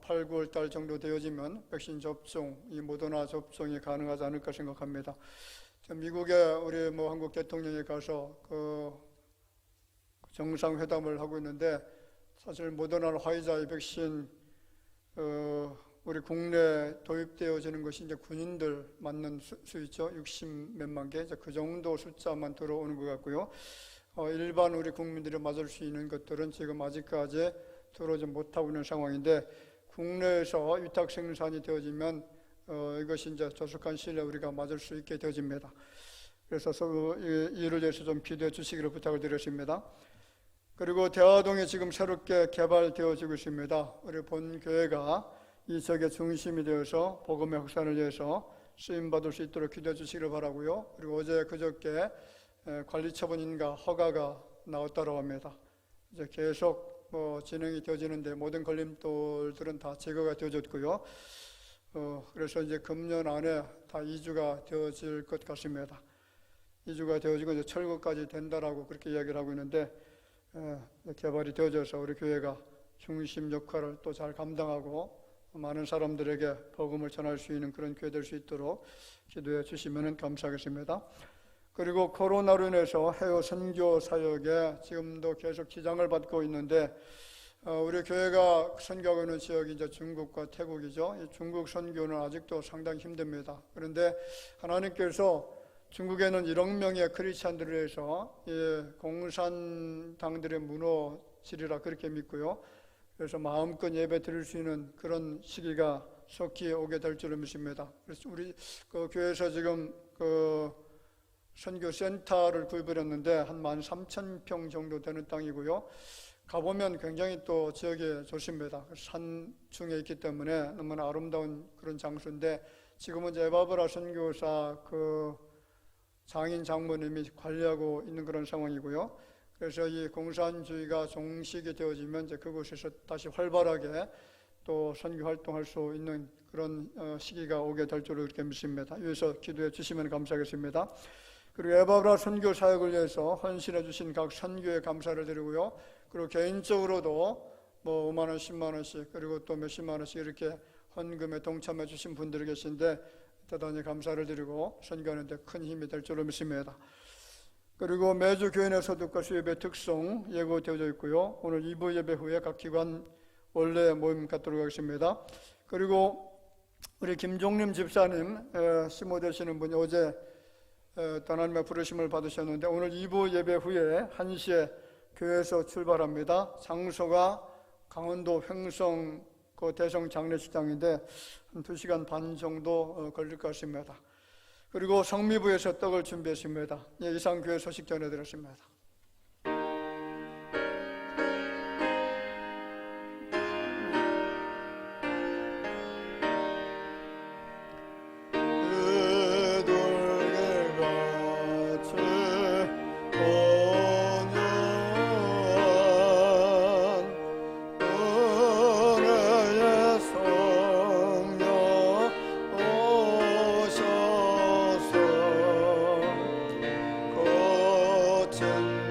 8, 9월 달 정도 되어지면 백신 접종, 이 모더나 접종이 가능하지 않을까 생각합니다. 미국에 우리 한국 대통령이 가서 정상회담을 하고 있는데 사실 모더나 화이자 백신 우리 국내에 도입되어지는 것이 이제 군인들 맞는 수 있죠. 60 몇만 개, 이제 그 정도 숫자만 들어오는 것 같고요. 일반 우리 국민들이 맞을 수 있는 것들은 지금 아직까지 들어오지 못하고 있는 상황인데 국내에서 위탁 생산이 되어지면 이것이 이제 조속한 시일에 우리가 맞을 수 있게 되어집니다. 그래서 이를 위해서 좀 기도해 주시기를 부탁을 드렸습니다. 그리고 대화동이 지금 새롭게 개발되어지고 있습니다. 우리 본교회가 이 지역의 중심이 되어서 복음의 확산을 위해서 쓰임받을 수 있도록 기도해 주시기를 바라고요. 그리고 어제 그저께 관리처분인가 허가가 나왔다고 합니다. 이제 계속 진행이 되어지는데 모든 걸림돌들은 다 제거가 되어졌고요. 그래서 이제 금년 안에 다 이주가 되어질 것 같습니다. 이주가 되어지고 이제 철거까지 된다라고 그렇게 이야기를 하고 있는데 개발이 되어져서 우리 교회가 중심 역할을 또 잘 감당하고 많은 사람들에게 복음을 전할 수 있는 그런 교회 될 수 있도록 기도해 주시면 감사하겠습니다. 그리고 코로나로 인해서 해외 선교 사역에 지금도 계속 지장을 받고 있는데 우리 교회가 선교하고 있는 지역이 이제 중국과 태국이죠. 이 중국 선교는 아직도 상당히 힘듭니다. 그런데 하나님께서 중국에는 1억 명의 크리스찬들을 위해서 공산당들의 무너지리라 그렇게 믿고요. 그래서 마음껏 예배 드릴 수 있는 그런 시기가 속히 오게 될 줄을 믿습니다. 그래서 우리 그 교회에서 지금 그 선교센터를 구입했는데 한 13,000평 정도 되는 땅이고요. 가보면 굉장히 또 지역이 좋습니다. 산중에 있기 때문에 너무나 아름다운 그런 장소인데 지금은 이제 에바브라 선교사 그 장인 장모님이 관리하고 있는 그런 상황이고요. 그래서 이 공산주의가 종식이 되어지면 이제 그곳에서 다시 활발하게 또 선교 활동할 수 있는 그런 시기가 오게 될 줄을 그렇게 믿습니다. 위해서 기도해 주시면 감사하겠습니다. 그리고 에바브라 선교 사역을 위해서 헌신해 주신 각 선교에 감사를 드리고요. 그리고 개인적으로도 5만 원, 10만 원씩 그리고 또 몇십만 원씩 이렇게 헌금에 동참해 주신 분들이 계신데 대단히 감사를 드리고 선교하는 데 큰 힘이 될 줄로 믿습니다. 그리고 매주 교회 내 소득과 수예배 특송 예고되어져 있고요. 오늘 2부 예배 후에 각 기관 원래 모임 갖도록 하겠습니다. 그리고 우리 김종림 집사님 시모 되시는 분이 어제 하나님의 부르심을 받으셨는데 오늘 2부 예배 후에 1시에 교회에서 출발합니다. 장소가 강원도 횡성 그 대성 장례식장인데 한 2시간 반 정도 걸릴 것 같습니다. 그리고 성미부에서 떡을 준비했습니다. 이상 교회 소식 전해드렸습니다. 참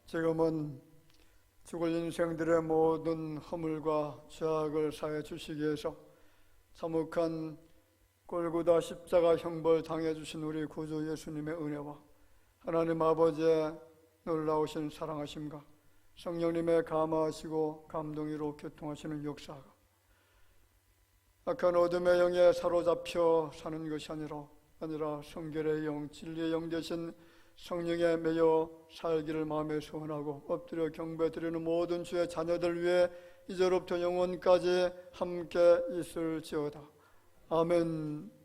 지금은 죽을 인생들의 모든 허물과 죄악을 사해 주시기 위해서 참혹한 골고다 십자가 형벌 당해 주신 우리 구주 예수님의 은혜와 하나님 아버지의 놀라우신 사랑하심과 성령님의 감화하시고 감동으로 교통하시는 역사가 악한 어둠의 영에 사로잡혀 사는 것이 아니라 성결의 영, 진리의 영 되신 성령에 매여 살기를 마음에 소원하고 엎드려 경배드리는 모든 주의 자녀들 위해 이제로부터 영원까지 함께 있을지어다. 아멘.